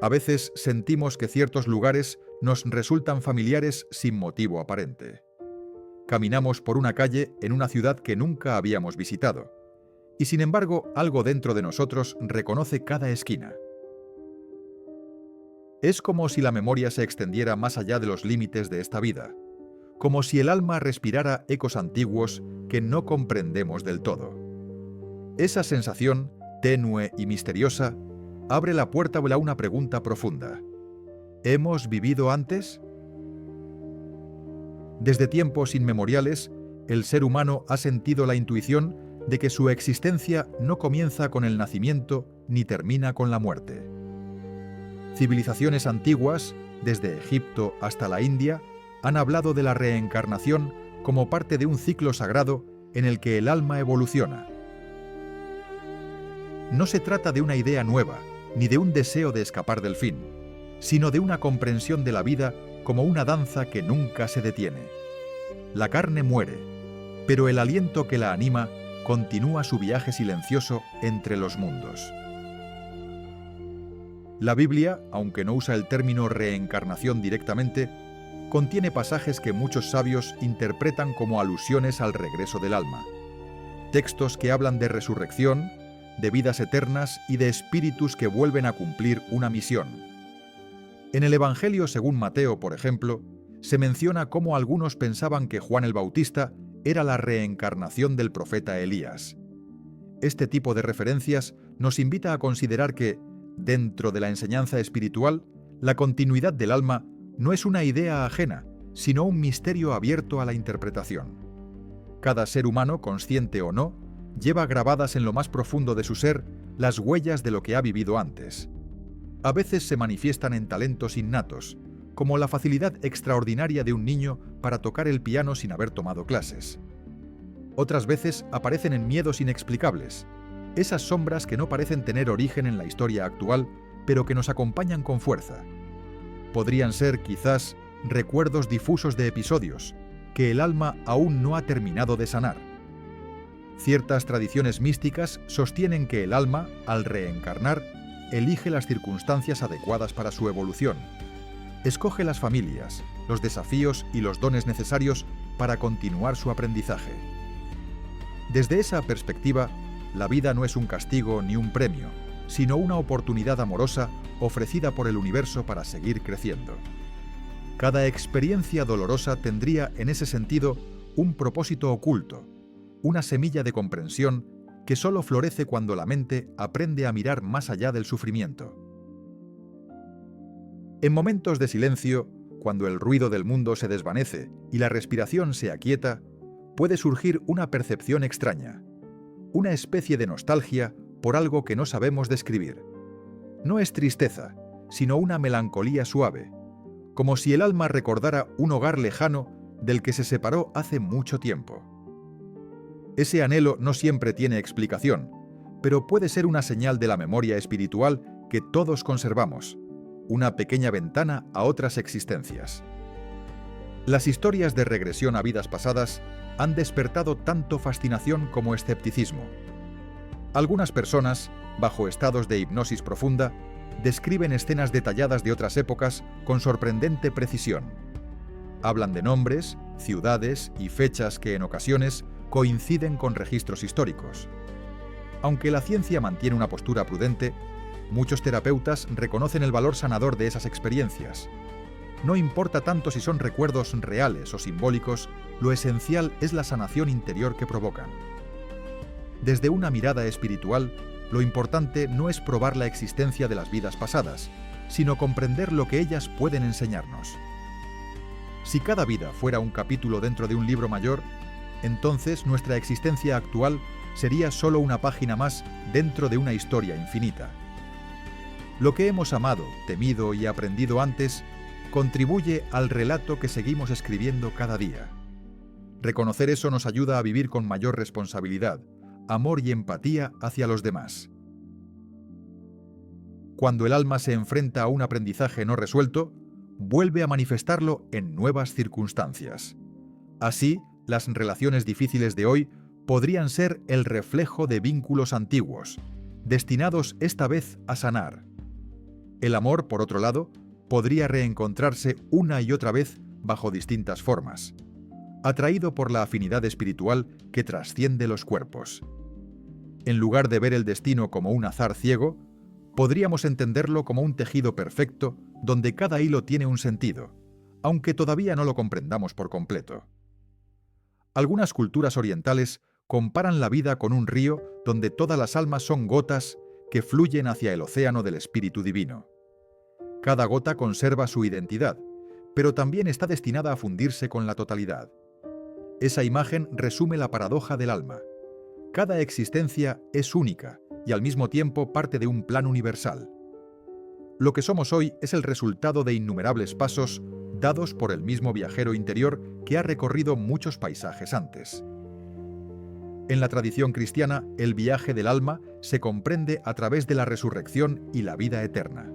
A veces sentimos que ciertos lugares nos resultan familiares sin motivo aparente. Caminamos por una calle en una ciudad que nunca habíamos visitado, y sin embargo algo dentro de nosotros reconoce cada esquina. Es como si la memoria se extendiera más allá de los límites de esta vida, como si el alma respirara ecos antiguos que no comprendemos del todo. Esa sensación, tenue y misteriosa, abre la puerta a una pregunta profunda. ¿Hemos vivido antes? Desde tiempos inmemoriales, el ser humano ha sentido la intuición de que su existencia no comienza con el nacimiento ni termina con la muerte. Civilizaciones antiguas, desde Egipto hasta la India, han hablado de la reencarnación como parte de un ciclo sagrado en el que el alma evoluciona. No se trata de una idea nueva, ni de un deseo de escapar del fin, sino de una comprensión de la vida como una danza que nunca se detiene. La carne muere, pero el aliento que la anima continúa su viaje silencioso entre los mundos. La Biblia, aunque no usa el término reencarnación directamente, contiene pasajes que muchos sabios interpretan como alusiones al regreso del alma. Textos que hablan de resurrección, de vidas eternas y de espíritus que vuelven a cumplir una misión. En el Evangelio según Mateo, por ejemplo, se menciona cómo algunos pensaban que Juan el Bautista era la reencarnación del profeta Elías. Este tipo de referencias nos invita a considerar que, dentro de la enseñanza espiritual, la continuidad del alma no es una idea ajena, sino un misterio abierto a la interpretación. Cada ser humano, consciente o no, lleva grabadas en lo más profundo de su ser las huellas de lo que ha vivido antes. A veces se manifiestan en talentos innatos, como la facilidad extraordinaria de un niño para tocar el piano sin haber tomado clases. Otras veces aparecen en miedos inexplicables, esas sombras que no parecen tener origen en la historia actual, pero que nos acompañan con fuerza. Podrían ser, quizás, recuerdos difusos de episodios, que el alma aún no ha terminado de sanar. Ciertas tradiciones místicas sostienen que el alma, al reencarnar, elige las circunstancias adecuadas para su evolución. Escoge las familias, los desafíos y los dones necesarios para continuar su aprendizaje. Desde esa perspectiva, la vida no es un castigo ni un premio, sino una oportunidad amorosa ofrecida por el universo para seguir creciendo. Cada experiencia dolorosa tendría, en ese sentido, un propósito oculto, una semilla de comprensión que solo florece cuando la mente aprende a mirar más allá del sufrimiento. En momentos de silencio, cuando el ruido del mundo se desvanece y la respiración se aquieta, puede surgir una percepción extraña, una especie de nostalgia por algo que no sabemos describir. No es tristeza, sino una melancolía suave, como si el alma recordara un hogar lejano del que se separó hace mucho tiempo. Ese anhelo no siempre tiene explicación, pero puede ser una señal de la memoria espiritual que todos conservamos, una pequeña ventana a otras existencias. Las historias de regresión a vidas pasadas han despertado tanto fascinación como escepticismo. Algunas personas, bajo estados de hipnosis profunda, describen escenas detalladas de otras épocas con sorprendente precisión. Hablan de nombres, ciudades y fechas que en ocasiones coinciden con registros históricos. Aunque la ciencia mantiene una postura prudente, muchos terapeutas reconocen el valor sanador de esas experiencias. No importa tanto si son recuerdos reales o simbólicos, lo esencial es la sanación interior que provocan. Desde una mirada espiritual, lo importante no es probar la existencia de las vidas pasadas, sino comprender lo que ellas pueden enseñarnos. Si cada vida fuera un capítulo dentro de un libro mayor, entonces nuestra existencia actual sería solo una página más dentro de una historia infinita. Lo que hemos amado, temido y aprendido antes contribuye al relato que seguimos escribiendo cada día. Reconocer eso nos ayuda a vivir con mayor responsabilidad, amor y empatía hacia los demás. Cuando el alma se enfrenta a un aprendizaje no resuelto, vuelve a manifestarlo en nuevas circunstancias. Así, las relaciones difíciles de hoy podrían ser el reflejo de vínculos antiguos, destinados esta vez a sanar. El amor, por otro lado, podría reencontrarse una y otra vez bajo distintas formas, atraído por la afinidad espiritual que trasciende los cuerpos. En lugar de ver el destino como un azar ciego, podríamos entenderlo como un tejido perfecto donde cada hilo tiene un sentido, aunque todavía no lo comprendamos por completo. Algunas culturas orientales comparan la vida con un río donde todas las almas son gotas que fluyen hacia el océano del Espíritu Divino. Cada gota conserva su identidad, pero también está destinada a fundirse con la totalidad. Esa imagen resume la paradoja del alma. Cada existencia es única y al mismo tiempo parte de un plan universal. Lo que somos hoy es el resultado de innumerables pasos dados por el mismo viajero interior que ha recorrido muchos paisajes antes. En la tradición cristiana, el viaje del alma se comprende a través de la resurrección y la vida eterna.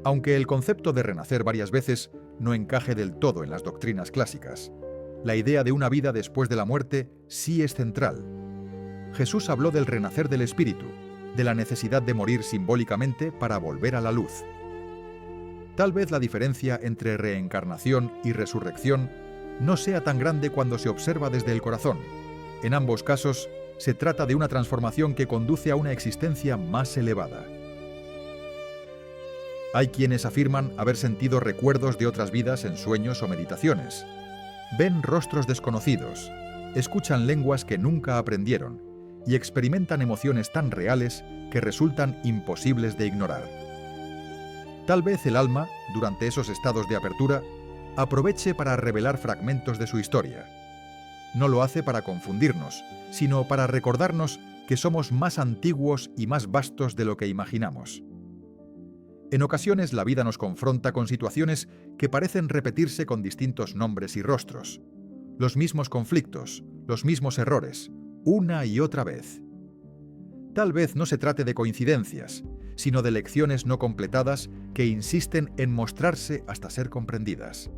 Aunque el concepto de renacer varias veces no encaje del todo en las doctrinas clásicas, la idea de una vida después de la muerte sí es central. Jesús habló del renacer del espíritu, de la necesidad de morir simbólicamente para volver a la luz. Tal vez la diferencia entre reencarnación y resurrección no sea tan grande cuando se observa desde el corazón. En ambos casos, se trata de una transformación que conduce a una existencia más elevada. Hay quienes afirman haber sentido recuerdos de otras vidas en sueños o meditaciones. Ven rostros desconocidos, escuchan lenguas que nunca aprendieron y experimentan emociones tan reales que resultan imposibles de ignorar. Tal vez el alma, durante esos estados de apertura, aproveche para revelar fragmentos de su historia. No lo hace para confundirnos, sino para recordarnos que somos más antiguos y más vastos de lo que imaginamos. En ocasiones la vida nos confronta con situaciones que parecen repetirse con distintos nombres y rostros. Los mismos conflictos, los mismos errores, una y otra vez. Tal vez no se trate de coincidencias, sino de lecciones no completadas que insisten en mostrarse hasta ser comprendidas.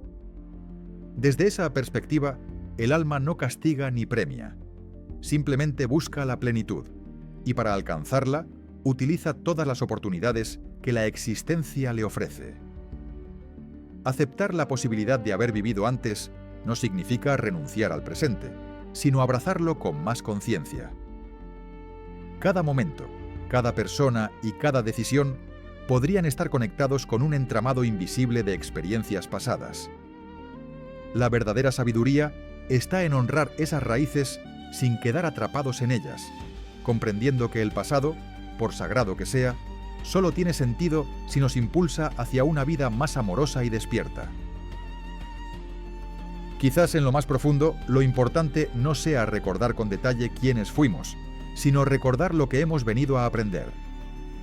Desde esa perspectiva, el alma no castiga ni premia, simplemente busca la plenitud, y para alcanzarla, utiliza todas las oportunidades que la existencia le ofrece. Aceptar la posibilidad de haber vivido antes no significa renunciar al presente, sino abrazarlo con más conciencia. Cada momento, cada persona y cada decisión podrían estar conectados con un entramado invisible de experiencias pasadas. La verdadera sabiduría está en honrar esas raíces sin quedar atrapados en ellas, comprendiendo que el pasado, por sagrado que sea, solo tiene sentido si nos impulsa hacia una vida más amorosa y despierta. Quizás en lo más profundo, lo importante no sea recordar con detalle quiénes fuimos, sino recordar lo que hemos venido a aprender.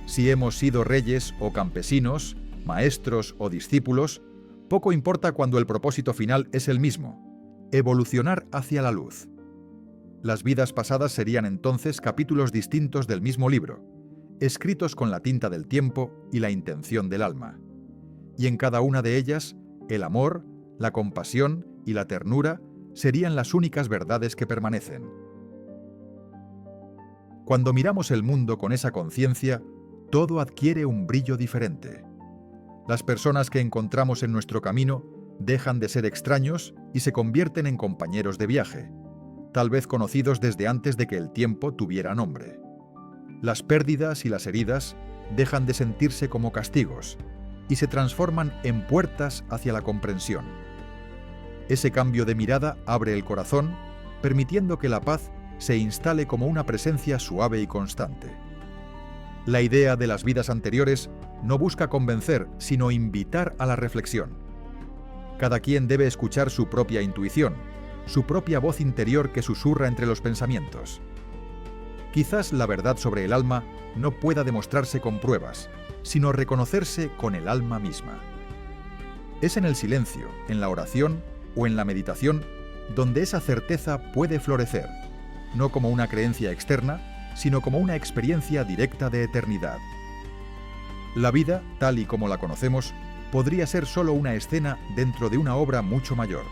Si hemos sido reyes o campesinos, maestros o discípulos, poco importa cuando el propósito final es el mismo: evolucionar hacia la luz. Las vidas pasadas serían entonces capítulos distintos del mismo libro, escritos con la tinta del tiempo y la intención del alma. Y en cada una de ellas, el amor, la compasión y la ternura serían las únicas verdades que permanecen. Cuando miramos el mundo con esa conciencia, todo adquiere un brillo diferente. Las personas que encontramos en nuestro camino dejan de ser extraños y se convierten en compañeros de viaje, tal vez conocidos desde antes de que el tiempo tuviera nombre. Las pérdidas y las heridas dejan de sentirse como castigos y se transforman en puertas hacia la comprensión. Ese cambio de mirada abre el corazón, permitiendo que la paz se instale como una presencia suave y constante. La idea de las vidas anteriores no busca convencer, sino invitar a la reflexión. Cada quien debe escuchar su propia intuición, su propia voz interior que susurra entre los pensamientos. Quizás la verdad sobre el alma no pueda demostrarse con pruebas, sino reconocerse con el alma misma. Es en el silencio, en la oración o en la meditación donde esa certeza puede florecer, no como una creencia externa, sino como una experiencia directa de eternidad. La vida, tal y como la conocemos, podría ser solo una escena dentro de una obra mucho mayor.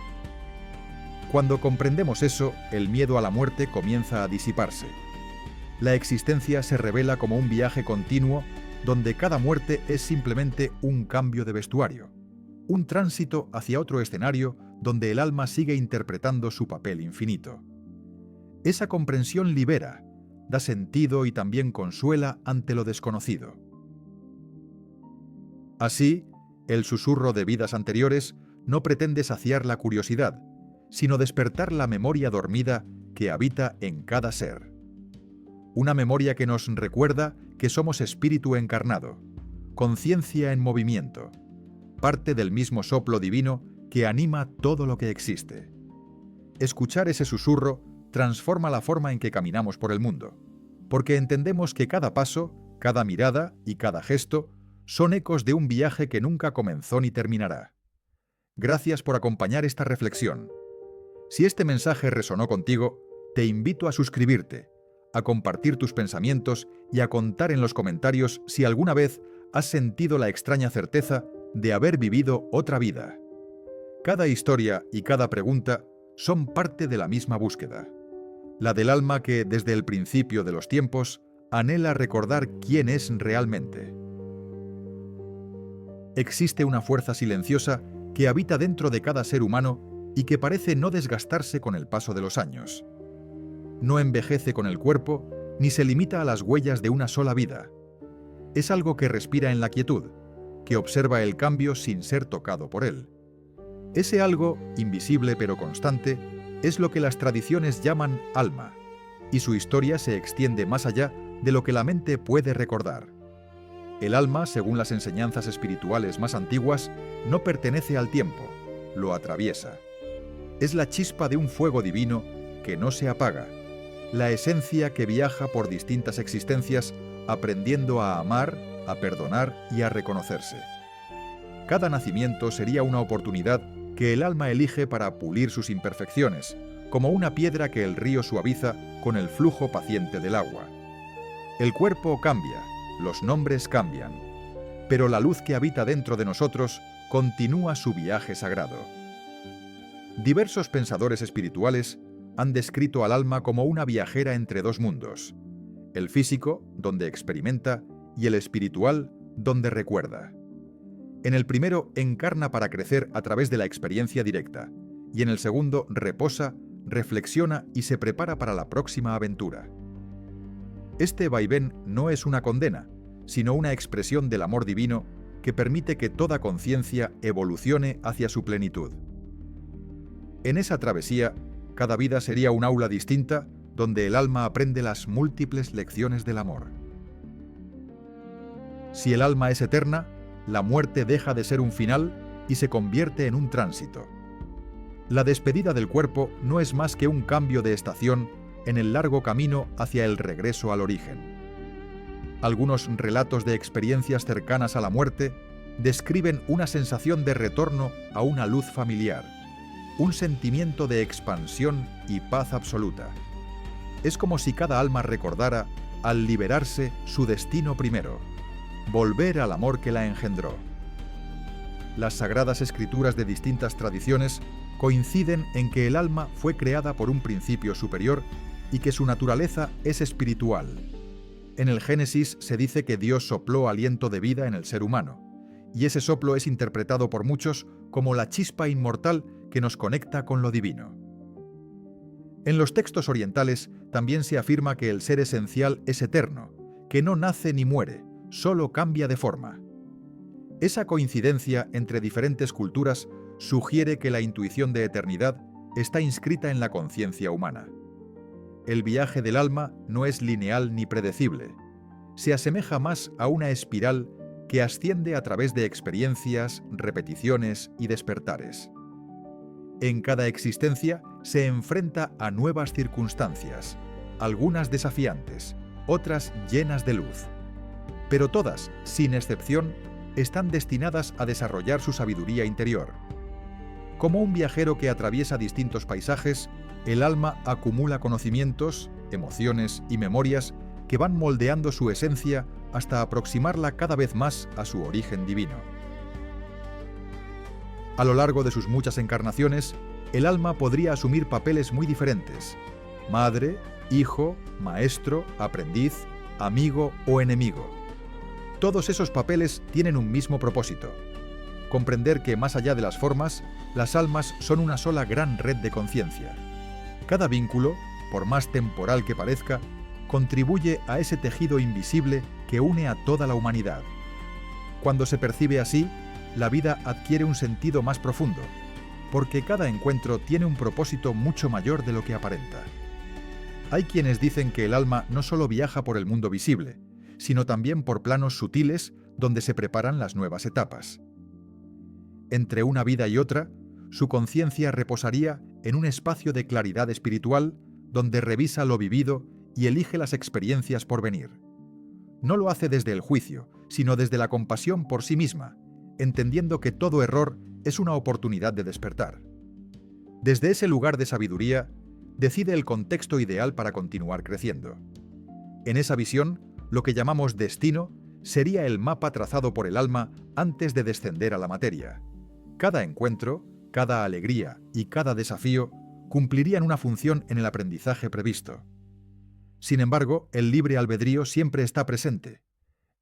Cuando comprendemos eso, el miedo a la muerte comienza a disiparse. La existencia se revela como un viaje continuo donde cada muerte es simplemente un cambio de vestuario, un tránsito hacia otro escenario donde el alma sigue interpretando su papel infinito. Esa comprensión libera, da sentido y también consuela ante lo desconocido. Así, el susurro de vidas anteriores no pretende saciar la curiosidad, sino despertar la memoria dormida que habita en cada ser. Una memoria que nos recuerda que somos espíritu encarnado, conciencia en movimiento, parte del mismo soplo divino que anima todo lo que existe. Escuchar ese susurro transforma la forma en que caminamos por el mundo, porque entendemos que cada paso, cada mirada y cada gesto son ecos de un viaje que nunca comenzó ni terminará. Gracias por acompañar esta reflexión. Si este mensaje resonó contigo, te invito a suscribirte, a compartir tus pensamientos y a contar en los comentarios si alguna vez has sentido la extraña certeza de haber vivido otra vida. Cada historia y cada pregunta son parte de la misma búsqueda, la del alma que, desde el principio de los tiempos, anhela recordar quién es realmente. Existe una fuerza silenciosa que habita dentro de cada ser humano y que parece no desgastarse con el paso de los años. No envejece con el cuerpo, ni se limita a las huellas de una sola vida. Es algo que respira en la quietud, que observa el cambio sin ser tocado por él. Ese algo, invisible pero constante, es lo que las tradiciones llaman alma, y su historia se extiende más allá de lo que la mente puede recordar. El alma, según las enseñanzas espirituales más antiguas, no pertenece al tiempo, lo atraviesa. Es la chispa de un fuego divino que no se apaga, la esencia que viaja por distintas existencias aprendiendo a amar, a perdonar y a reconocerse. Cada nacimiento sería una oportunidad que el alma elige para pulir sus imperfecciones, como una piedra que el río suaviza con el flujo paciente del agua. El cuerpo cambia, los nombres cambian, pero la luz que habita dentro de nosotros continúa su viaje sagrado. Diversos pensadores espirituales han descrito al alma como una viajera entre dos mundos, el físico, donde experimenta, y el espiritual, donde recuerda. En el primero encarna para crecer a través de la experiencia directa, y en el segundo reposa, reflexiona y se prepara para la próxima aventura. Este vaivén no es una condena, sino una expresión del amor divino que permite que toda conciencia evolucione hacia su plenitud. En esa travesía, cada vida sería un aula distinta donde el alma aprende las múltiples lecciones del amor. Si el alma es eterna, la muerte deja de ser un final y se convierte en un tránsito. La despedida del cuerpo no es más que un cambio de estación en el largo camino hacia el regreso al origen. Algunos relatos de experiencias cercanas a la muerte describen una sensación de retorno a una luz familiar, un sentimiento de expansión y paz absoluta. Es como si cada alma recordara, al liberarse, su destino primero, volver al amor que la engendró. Las sagradas escrituras de distintas tradiciones coinciden en que el alma fue creada por un principio superior y que su naturaleza es espiritual. En el Génesis se dice que Dios sopló aliento de vida en el ser humano, y ese soplo es interpretado por muchos como la chispa inmortal que nos conecta con lo divino. En los textos orientales también se afirma que el ser esencial es eterno, que no nace ni muere, solo cambia de forma. Esa coincidencia entre diferentes culturas sugiere que la intuición de eternidad está inscrita en la conciencia humana. El viaje del alma no es lineal ni predecible. Se asemeja más a una espiral que asciende a través de experiencias, repeticiones y despertares. En cada existencia se enfrenta a nuevas circunstancias, algunas desafiantes, otras llenas de luz. Pero todas, sin excepción, están destinadas a desarrollar su sabiduría interior. Como un viajero que atraviesa distintos paisajes, el alma acumula conocimientos, emociones y memorias que van moldeando su esencia hasta aproximarla cada vez más a su origen divino. A lo largo de sus muchas encarnaciones, el alma podría asumir papeles muy diferentes: madre, hijo, maestro, aprendiz, amigo o enemigo. Todos esos papeles tienen un mismo propósito: comprender que más allá de las formas, las almas son una sola gran red de conciencia. Cada vínculo, por más temporal que parezca, contribuye a ese tejido invisible que une a toda la humanidad. Cuando se percibe así, la vida adquiere un sentido más profundo, porque cada encuentro tiene un propósito mucho mayor de lo que aparenta. Hay quienes dicen que el alma no solo viaja por el mundo visible, sino también por planos sutiles donde se preparan las nuevas etapas. Entre una vida y otra, su conciencia reposaría en un espacio de claridad espiritual donde revisa lo vivido y elige las experiencias por venir. No lo hace desde el juicio, sino desde la compasión por sí misma, entendiendo que todo error es una oportunidad de despertar. Desde ese lugar de sabiduría, decide el contexto ideal para continuar creciendo. En esa visión, lo que llamamos destino sería el mapa trazado por el alma antes de descender a la materia. Cada encuentro, cada alegría y cada desafío cumplirían una función en el aprendizaje previsto. Sin embargo, el libre albedrío siempre está presente.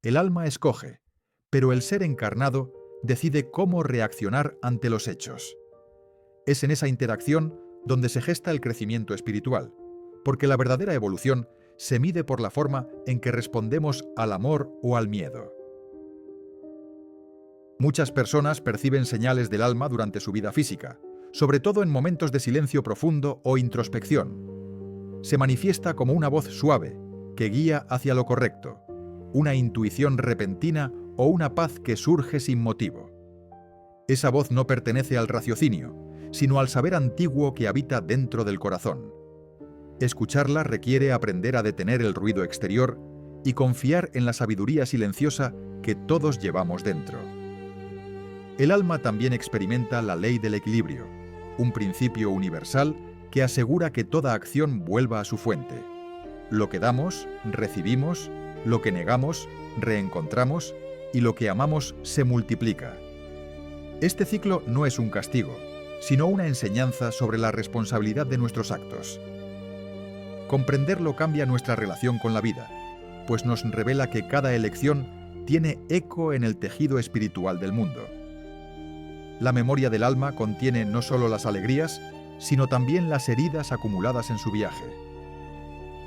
El alma escoge, pero el ser encarnado decide cómo reaccionar ante los hechos. Es en esa interacción donde se gesta el crecimiento espiritual, porque la verdadera evolución se mide por la forma en que respondemos al amor o al miedo. Muchas personas perciben señales del alma durante su vida física, sobre todo en momentos de silencio profundo o introspección. Se manifiesta como una voz suave, que guía hacia lo correcto, una intuición repentina o una paz que surge sin motivo. Esa voz no pertenece al raciocinio, sino al saber antiguo que habita dentro del corazón. Escucharla requiere aprender a detener el ruido exterior y confiar en la sabiduría silenciosa que todos llevamos dentro. El alma también experimenta la ley del equilibrio, un principio universal que asegura que toda acción vuelva a su fuente. Lo que damos, recibimos, lo que negamos, reencontramos, y lo que amamos se multiplica. Este ciclo no es un castigo, sino una enseñanza sobre la responsabilidad de nuestros actos. Comprenderlo cambia nuestra relación con la vida, pues nos revela que cada elección tiene eco en el tejido espiritual del mundo. La memoria del alma contiene no solo las alegrías, sino también las heridas acumuladas en su viaje.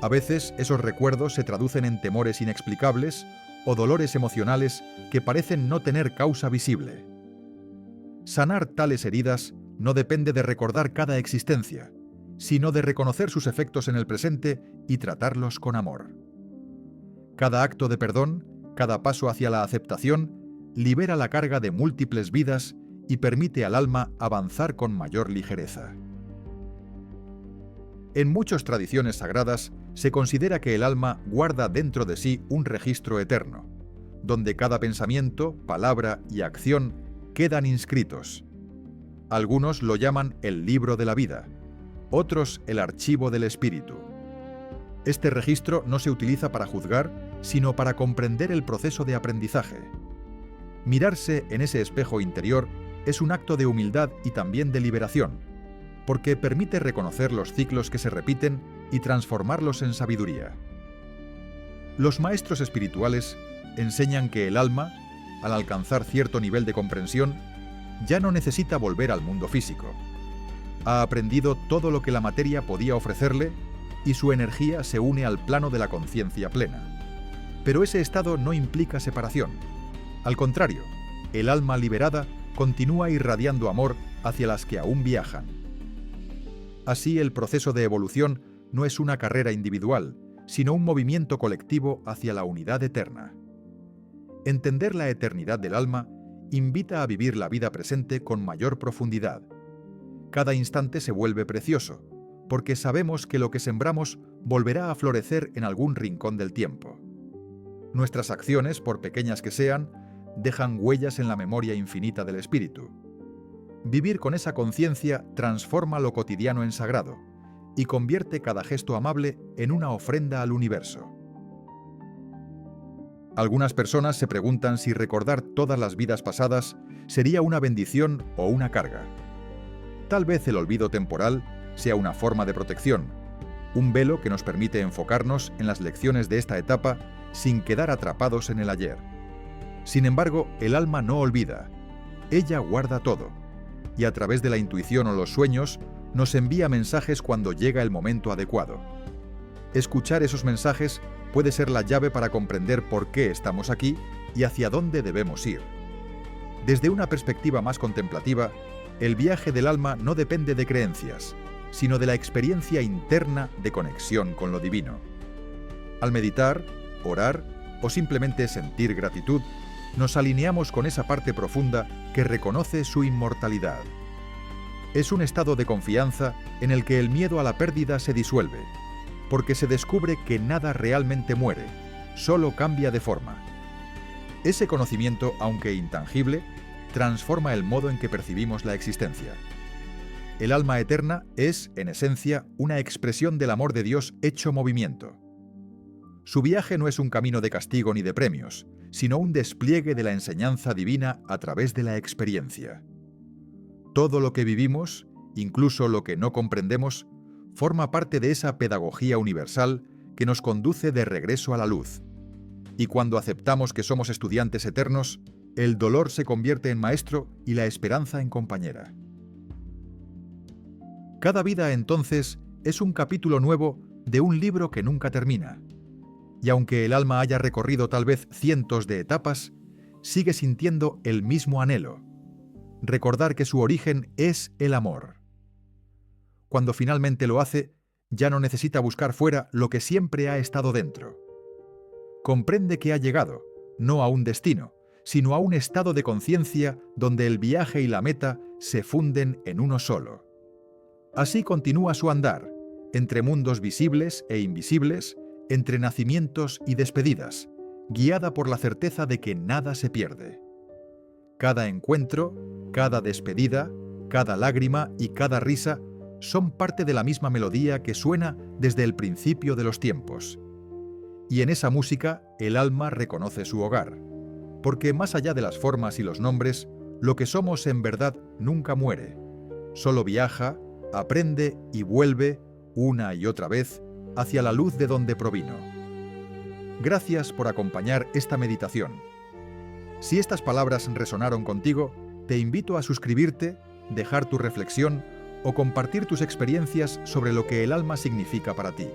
A veces esos recuerdos se traducen en temores inexplicables o dolores emocionales que parecen no tener causa visible. Sanar tales heridas no depende de recordar cada existencia, sino de reconocer sus efectos en el presente y tratarlos con amor. Cada acto de perdón, cada paso hacia la aceptación, libera la carga de múltiples vidas y permite al alma avanzar con mayor ligereza. En muchas tradiciones sagradas se considera que el alma guarda dentro de sí un registro eterno, donde cada pensamiento, palabra y acción quedan inscritos. Algunos lo llaman el libro de la vida, otros el archivo del espíritu. Este registro no se utiliza para juzgar, sino para comprender el proceso de aprendizaje. Mirarse en ese espejo interior es un acto de humildad y también de liberación, porque permite reconocer los ciclos que se repiten y transformarlos en sabiduría. Los maestros espirituales enseñan que el alma, al alcanzar cierto nivel de comprensión, ya no necesita volver al mundo físico. Ha aprendido todo lo que la materia podía ofrecerle y su energía se une al plano de la conciencia plena. Pero ese estado no implica separación. Al contrario, el alma liberada continúa irradiando amor hacia las que aún viajan. Así, el proceso de evolución no es una carrera individual, sino un movimiento colectivo hacia la unidad eterna. Entender la eternidad del alma invita a vivir la vida presente con mayor profundidad. Cada instante se vuelve precioso, porque sabemos que lo que sembramos volverá a florecer en algún rincón del tiempo. Nuestras acciones, por pequeñas que sean, dejan huellas en la memoria infinita del espíritu. Vivir con esa conciencia transforma lo cotidiano en sagrado y convierte cada gesto amable en una ofrenda al universo. Algunas personas se preguntan si recordar todas las vidas pasadas sería una bendición o una carga. Tal vez el olvido temporal sea una forma de protección, un velo que nos permite enfocarnos en las lecciones de esta etapa sin quedar atrapados en el ayer. Sin embargo, el alma no olvida. Ella guarda todo, y a través de la intuición o los sueños nos envía mensajes cuando llega el momento adecuado. Escuchar esos mensajes puede ser la llave para comprender por qué estamos aquí y hacia dónde debemos ir. Desde una perspectiva más contemplativa, el viaje del alma no depende de creencias, sino de la experiencia interna de conexión con lo divino. Al meditar, orar o simplemente sentir gratitud, nos alineamos con esa parte profunda que reconoce su inmortalidad. Es un estado de confianza en el que el miedo a la pérdida se disuelve, porque se descubre que nada realmente muere, solo cambia de forma. Ese conocimiento, aunque intangible, transforma el modo en que percibimos la existencia. El alma eterna es, en esencia, una expresión del amor de Dios hecho movimiento. Su viaje no es un camino de castigo ni de premios, sino un despliegue de la enseñanza divina a través de la experiencia. Todo lo que vivimos, incluso lo que no comprendemos, forma parte de esa pedagogía universal que nos conduce de regreso a la luz. Y cuando aceptamos que somos estudiantes eternos, el dolor se convierte en maestro y la esperanza en compañera. Cada vida, entonces, es un capítulo nuevo de un libro que nunca termina. Y aunque el alma haya recorrido tal vez cientos de etapas, sigue sintiendo el mismo anhelo: recordar que su origen es el amor. Cuando finalmente lo hace, ya no necesita buscar fuera lo que siempre ha estado dentro. Comprende que ha llegado, no a un destino, sino a un estado de conciencia donde el viaje y la meta se funden en uno solo. Así continúa su andar, entre mundos visibles e invisibles, entre nacimientos y despedidas, guiada por la certeza de que nada se pierde. Cada encuentro, cada despedida, cada lágrima y cada risa son parte de la misma melodía que suena desde el principio de los tiempos. Y en esa música el alma reconoce su hogar, porque más allá de las formas y los nombres, lo que somos en verdad nunca muere. Solo viaja, aprende y vuelve, una y otra vez, hacia la luz de donde provino. Gracias por acompañar esta meditación. Si estas palabras resonaron contigo, te invito a suscribirte, dejar tu reflexión o compartir tus experiencias sobre lo que el alma significa para ti.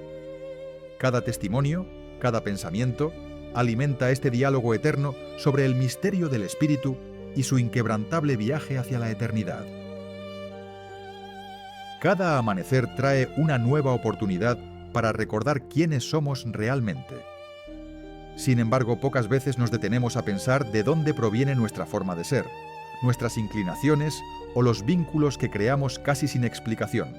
Cada testimonio, cada pensamiento, alimenta este diálogo eterno sobre el misterio del espíritu y su inquebrantable viaje hacia la eternidad. Cada amanecer trae una nueva oportunidad para recordar quiénes somos realmente. Sin embargo, pocas veces nos detenemos a pensar de dónde proviene nuestra forma de ser, nuestras inclinaciones o los vínculos que creamos casi sin explicación.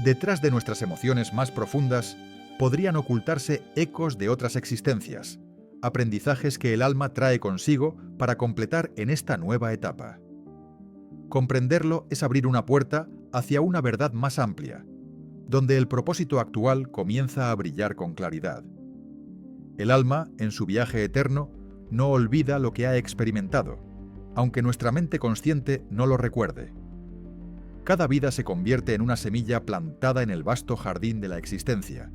Detrás de nuestras emociones más profundas podrían ocultarse ecos de otras existencias, aprendizajes que el alma trae consigo para completar en esta nueva etapa. Comprenderlo es abrir una puerta hacia una verdad más amplia, donde el propósito actual comienza a brillar con claridad. El alma, en su viaje eterno, no olvida lo que ha experimentado, aunque nuestra mente consciente no lo recuerde. Cada vida se convierte en una semilla plantada en el vasto jardín de la existencia,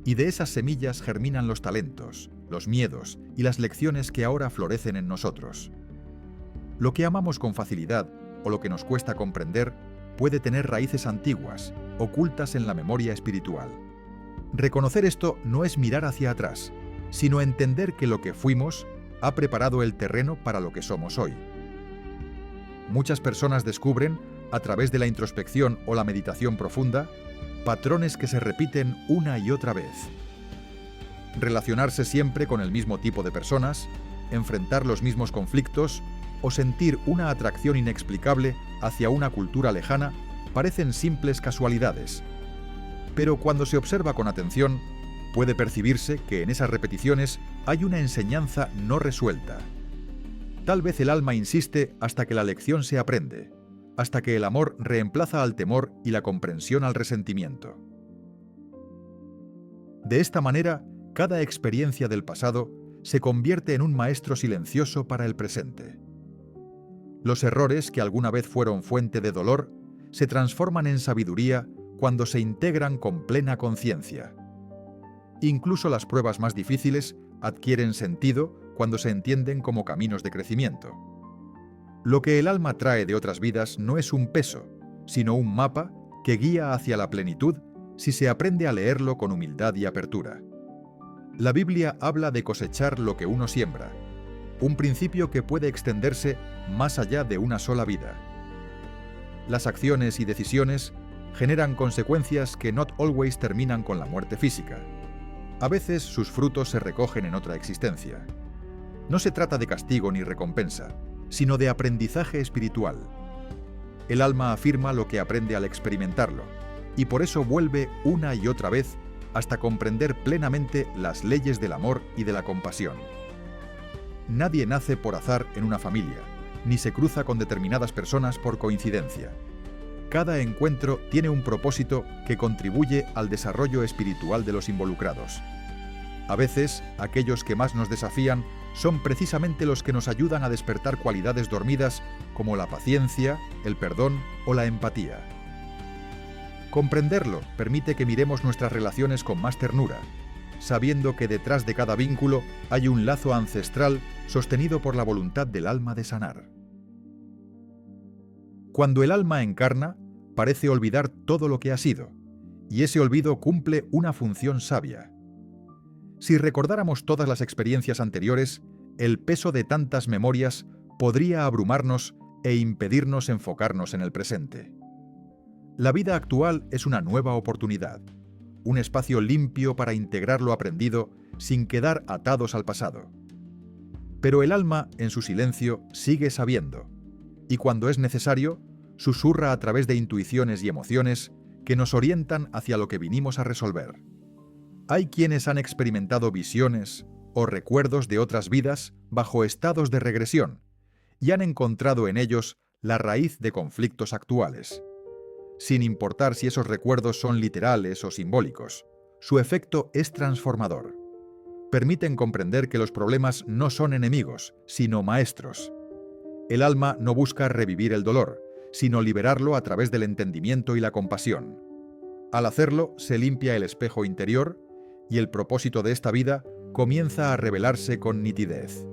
y de esas semillas germinan los talentos, los miedos y las lecciones que ahora florecen en nosotros. Lo que amamos con facilidad o lo que nos cuesta comprender puede tener raíces antiguas, ocultas en la memoria espiritual. Reconocer esto no es mirar hacia atrás, sino entender que lo que fuimos ha preparado el terreno para lo que somos hoy. Muchas personas descubren, a través de la introspección o la meditación profunda, patrones que se repiten una y otra vez. Relacionarse siempre con el mismo tipo de personas, enfrentar los mismos conflictos o sentir una atracción inexplicable hacia una cultura lejana parecen simples casualidades. Pero cuando se observa con atención, puede percibirse que en esas repeticiones hay una enseñanza no resuelta. Tal vez el alma insiste hasta que la lección se aprende, hasta que el amor reemplaza al temor y la comprensión al resentimiento. De esta manera, cada experiencia del pasado se convierte en un maestro silencioso para el presente. Los errores que alguna vez fueron fuente de dolor se transforman en sabiduría cuando se integran con plena conciencia. Incluso las pruebas más difíciles adquieren sentido cuando se entienden como caminos de crecimiento. Lo que el alma trae de otras vidas no es un peso, sino un mapa que guía hacia la plenitud si se aprende a leerlo con humildad y apertura. La Biblia habla de cosechar lo que uno siembra, un principio que puede extenderse más allá de una sola vida. Las acciones y decisiones generan consecuencias que not always terminan con la muerte física. A veces sus frutos se recogen en otra existencia. No se trata de castigo ni recompensa, sino de aprendizaje espiritual. El alma afirma lo que aprende al experimentarlo, y por eso vuelve una y otra vez hasta comprender plenamente las leyes del amor y de la compasión. Nadie nace por azar en una familia, ni se cruza con determinadas personas por coincidencia. Cada encuentro tiene un propósito que contribuye al desarrollo espiritual de los involucrados. A veces, aquellos que más nos desafían son precisamente los que nos ayudan a despertar cualidades dormidas como la paciencia, el perdón o la empatía. Comprenderlo permite que miremos nuestras relaciones con más ternura, sabiendo que detrás de cada vínculo hay un lazo ancestral sostenido por la voluntad del alma de sanar. Cuando el alma encarna, parece olvidar todo lo que ha sido, y ese olvido cumple una función sabia. Si recordáramos todas las experiencias anteriores, el peso de tantas memorias podría abrumarnos e impedirnos enfocarnos en el presente. La vida actual es una nueva oportunidad, un espacio limpio para integrar lo aprendido sin quedar atados al pasado. Pero el alma, en su silencio, sigue sabiendo, y cuando es necesario, susurra a través de intuiciones y emociones que nos orientan hacia lo que vinimos a resolver. Hay quienes han experimentado visiones o recuerdos de otras vidas bajo estados de regresión y han encontrado en ellos la raíz de conflictos actuales. Sin importar si esos recuerdos son literales o simbólicos, su efecto es transformador. Permiten comprender que los problemas no son enemigos, sino maestros. El alma no busca revivir el dolor, sino liberarlo a través del entendimiento y la compasión. Al hacerlo, se limpia el espejo interior y el propósito de esta vida comienza a revelarse con nitidez.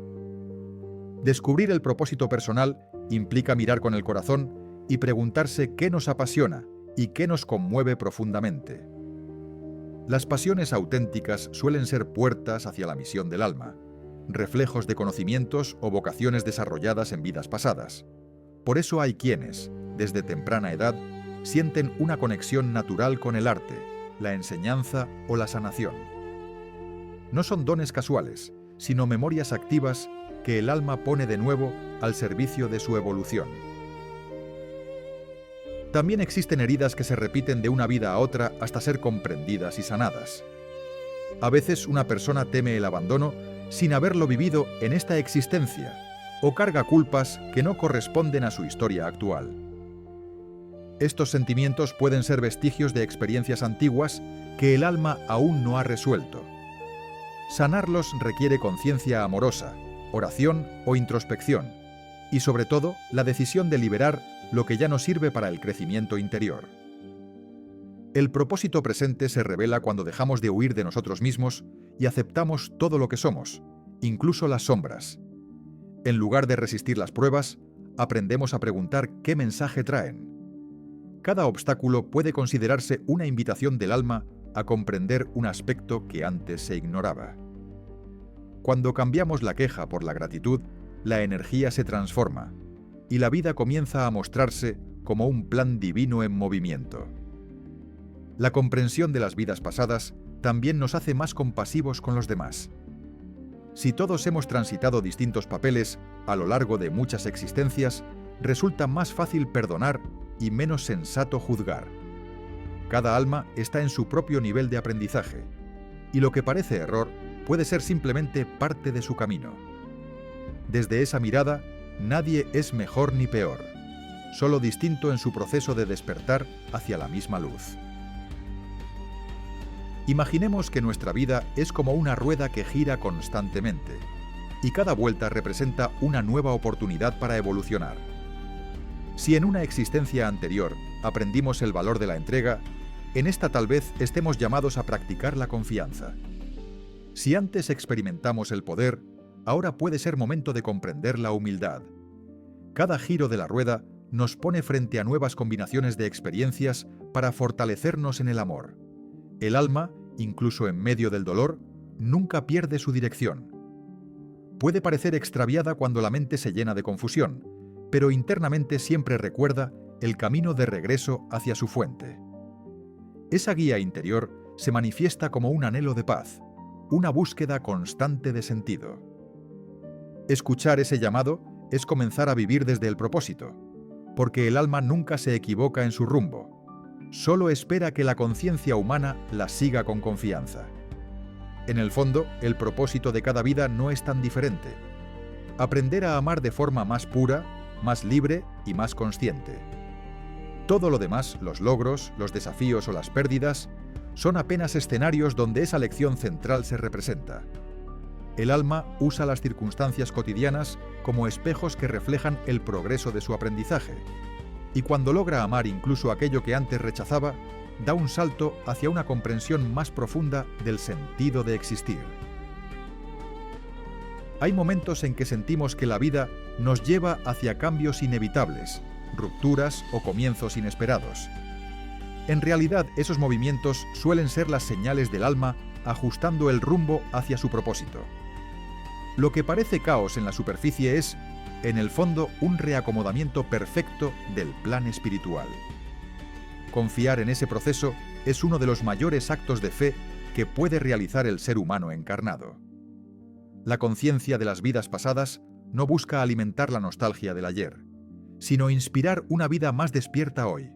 Descubrir el propósito personal implica mirar con el corazón y preguntarse qué nos apasiona y qué nos conmueve profundamente. Las pasiones auténticas suelen ser puertas hacia la misión del alma, reflejos de conocimientos o vocaciones desarrolladas en vidas pasadas. Por eso hay quienes, desde temprana edad, sienten una conexión natural con el arte, la enseñanza o la sanación. No son dones casuales, sino memorias activas que el alma pone de nuevo al servicio de su evolución. También existen heridas que se repiten de una vida a otra hasta ser comprendidas y sanadas. A veces una persona teme el abandono sin haberlo vivido en esta existencia o carga culpas que no corresponden a su historia actual. Estos sentimientos pueden ser vestigios de experiencias antiguas que el alma aún no ha resuelto. Sanarlos requiere conciencia amorosa, oración o introspección, y sobre todo la decisión de liberar lo que ya no sirve para el crecimiento interior. El propósito presente se revela cuando dejamos de huir de nosotros mismos y aceptamos todo lo que somos, incluso las sombras. En lugar de resistir las pruebas, aprendemos a preguntar qué mensaje traen. Cada obstáculo puede considerarse una invitación del alma a comprender un aspecto que antes se ignoraba. Cuando cambiamos la queja por la gratitud, la energía se transforma y la vida comienza a mostrarse como un plan divino en movimiento. La comprensión de las vidas pasadas también nos hace más compasivos con los demás. Si todos hemos transitado distintos papeles a lo largo de muchas existencias, resulta más fácil perdonar y menos sensato juzgar. Cada alma está en su propio nivel de aprendizaje, y lo que parece error puede ser simplemente parte de su camino. Desde esa mirada, nadie es mejor ni peor, solo distinto en su proceso de despertar hacia la misma luz. Imaginemos que nuestra vida es como una rueda que gira constantemente, y cada vuelta representa una nueva oportunidad para evolucionar. Si en una existencia anterior aprendimos el valor de la entrega, en esta tal vez estemos llamados a practicar la confianza. Si antes experimentamos el poder, ahora puede ser momento de comprender la humildad. Cada giro de la rueda nos pone frente a nuevas combinaciones de experiencias para fortalecernos en el amor. El alma, incluso en medio del dolor, nunca pierde su dirección. Puede parecer extraviada cuando la mente se llena de confusión, pero internamente siempre recuerda el camino de regreso hacia su fuente. Esa guía interior se manifiesta como un anhelo de paz, una búsqueda constante de sentido. Escuchar ese llamado es comenzar a vivir desde el propósito, porque el alma nunca se equivoca en su rumbo, solo espera que la conciencia humana la siga con confianza. En el fondo, el propósito de cada vida no es tan diferente: aprender a amar de forma más pura, más libre y más consciente. Todo lo demás, los logros, los desafíos o las pérdidas, son apenas escenarios donde esa lección central se representa. El alma usa las circunstancias cotidianas como espejos que reflejan el progreso de su aprendizaje, y cuando logra amar incluso aquello que antes rechazaba, da un salto hacia una comprensión más profunda del sentido de existir. Hay momentos en que sentimos que la vida nos lleva hacia cambios inevitables, rupturas o comienzos inesperados. En realidad, esos movimientos suelen ser las señales del alma ajustando el rumbo hacia su propósito. Lo que parece caos en la superficie es, en el fondo, un reacomodamiento perfecto del plan espiritual. Confiar en ese proceso es uno de los mayores actos de fe que puede realizar el ser humano encarnado. La conciencia de las vidas pasadas no busca alimentar la nostalgia del ayer, sino inspirar una vida más despierta hoy.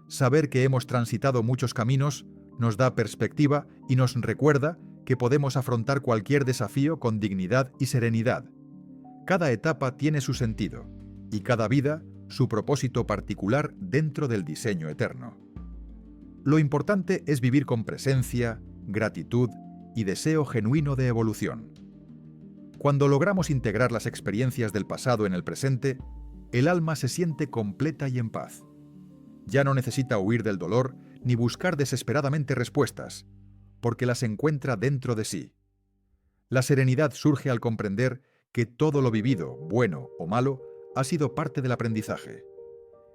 Saber que hemos transitado muchos caminos nos da perspectiva y nos recuerda que podemos afrontar cualquier desafío con dignidad y serenidad. Cada etapa tiene su sentido, y cada vida su propósito particular dentro del diseño eterno. Lo importante es vivir con presencia, gratitud y deseo genuino de evolución. Cuando logramos integrar las experiencias del pasado en el presente, el alma se siente completa y en paz. Ya no necesita huir del dolor ni buscar desesperadamente respuestas, porque las encuentra dentro de sí. La serenidad surge al comprender que todo lo vivido, bueno o malo, ha sido parte del aprendizaje.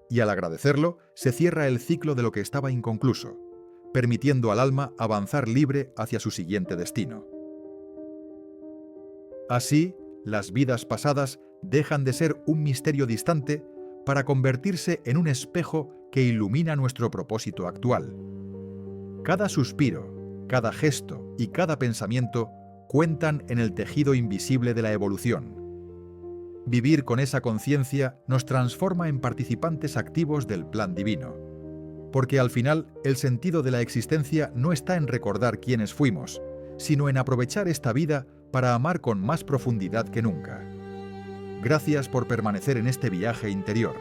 Y al agradecerlo, se cierra el ciclo de lo que estaba inconcluso, permitiendo al alma avanzar libre hacia su siguiente destino. Así, las vidas pasadas dejan de ser un misterio distante para convertirse en un espejo que ilumina nuestro propósito actual. Cada suspiro, cada gesto y cada pensamiento cuentan en el tejido invisible de la evolución. Vivir con esa conciencia nos transforma en participantes activos del plan divino, porque al final el sentido de la existencia no está en recordar quiénes fuimos, sino en aprovechar esta vida para amar con más profundidad que nunca. Gracias por permanecer en este viaje interior.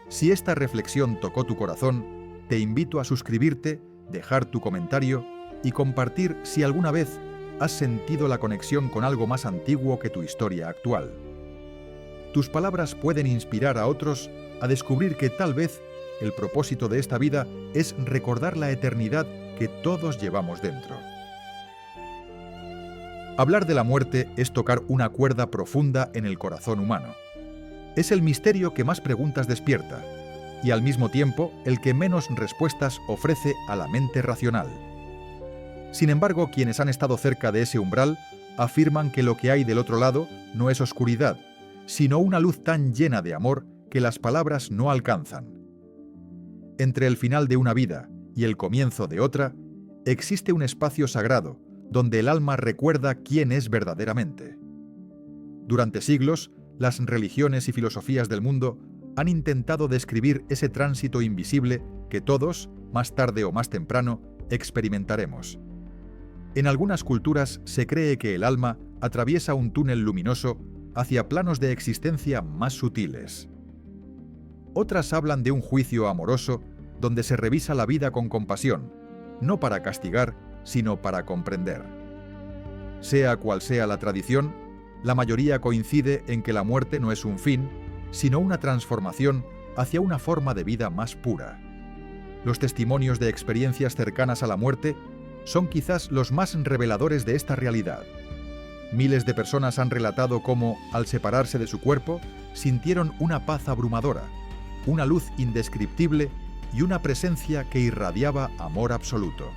Si esta reflexión tocó tu corazón, te invito a suscribirte, dejar tu comentario y compartir si alguna vez has sentido la conexión con algo más antiguo que tu historia actual. Tus palabras pueden inspirar a otros a descubrir que tal vez el propósito de esta vida es recordar la eternidad que todos llevamos dentro. Hablar de la muerte es tocar una cuerda profunda en el corazón humano. Es el misterio que más preguntas despierta y al mismo tiempo el que menos respuestas ofrece a la mente racional. Sin embargo, quienes han estado cerca de ese umbral afirman que lo que hay del otro lado no es oscuridad, sino una luz tan llena de amor que las palabras no alcanzan. Entre el final de una vida y el comienzo de otra, existe un espacio sagrado donde el alma recuerda quién es verdaderamente. Durante siglos, las religiones y filosofías del mundo han intentado describir ese tránsito invisible que todos, más tarde o más temprano, experimentaremos. En algunas culturas se cree que el alma atraviesa un túnel luminoso hacia planos de existencia más sutiles. Otras hablan de un juicio amoroso donde se revisa la vida con compasión, no para castigar, sino para comprender. Sea cual sea la tradición, la mayoría coincide en que la muerte no es un fin, sino una transformación hacia una forma de vida más pura. Los testimonios de experiencias cercanas a la muerte son quizás los más reveladores de esta realidad. Miles de personas han relatado cómo, al separarse de su cuerpo, sintieron una paz abrumadora, una luz indescriptible y una presencia que irradiaba amor absoluto.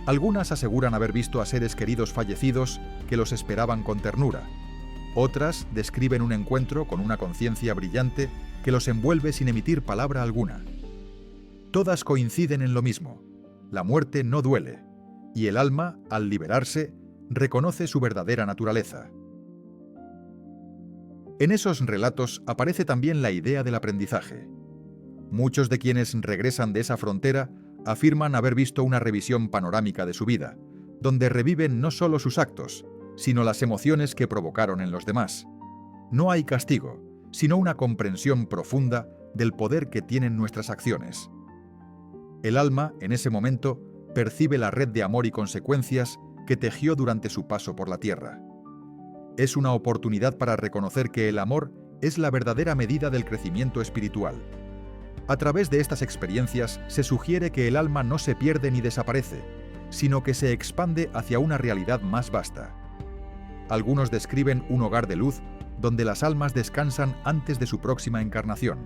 Algunas aseguran haber visto a seres queridos fallecidos que los esperaban con ternura. Otras describen un encuentro con una conciencia brillante que los envuelve sin emitir palabra alguna. Todas coinciden en lo mismo: la muerte no duele, y el alma, al liberarse, reconoce su verdadera naturaleza. En esos relatos aparece también la idea del aprendizaje. Muchos de quienes regresan de esa frontera afirman haber visto una revisión panorámica de su vida, donde reviven no solo sus actos, sino las emociones que provocaron en los demás. No hay castigo, sino una comprensión profunda del poder que tienen nuestras acciones. El alma, en ese momento, percibe la red de amor y consecuencias que tejió durante su paso por la tierra. Es una oportunidad para reconocer que el amor es la verdadera medida del crecimiento espiritual. A través de estas experiencias se sugiere que el alma no se pierde ni desaparece, sino que se expande hacia una realidad más vasta. Algunos describen un hogar de luz donde las almas descansan antes de su próxima encarnación.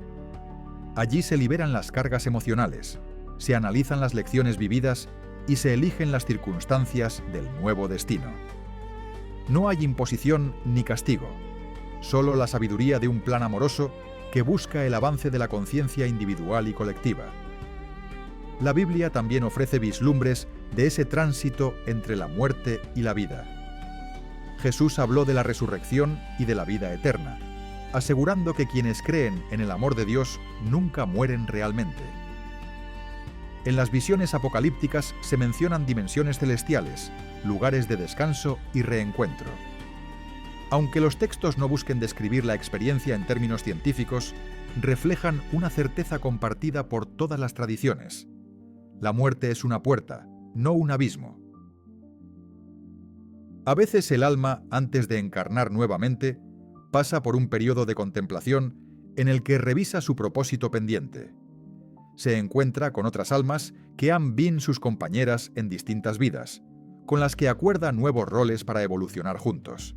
Allí se liberan las cargas emocionales, se analizan las lecciones vividas y se eligen las circunstancias del nuevo destino. No hay imposición ni castigo, solo la sabiduría de un plan amoroso que busca el avance de la conciencia individual y colectiva. La Biblia también ofrece vislumbres de ese tránsito entre la muerte y la vida. Jesús habló de la resurrección y de la vida eterna, asegurando que quienes creen en el amor de Dios nunca mueren realmente. En las visiones apocalípticas se mencionan dimensiones celestiales, lugares de descanso y reencuentro. Aunque los textos no busquen describir la experiencia en términos científicos, reflejan una certeza compartida por todas las tradiciones. La muerte es una puerta, no un abismo. A veces el alma, antes de encarnar nuevamente, pasa por un periodo de contemplación en el que revisa su propósito pendiente. Se encuentra con otras almas que han been sus compañeras en distintas vidas, con las que acuerda nuevos roles para evolucionar juntos.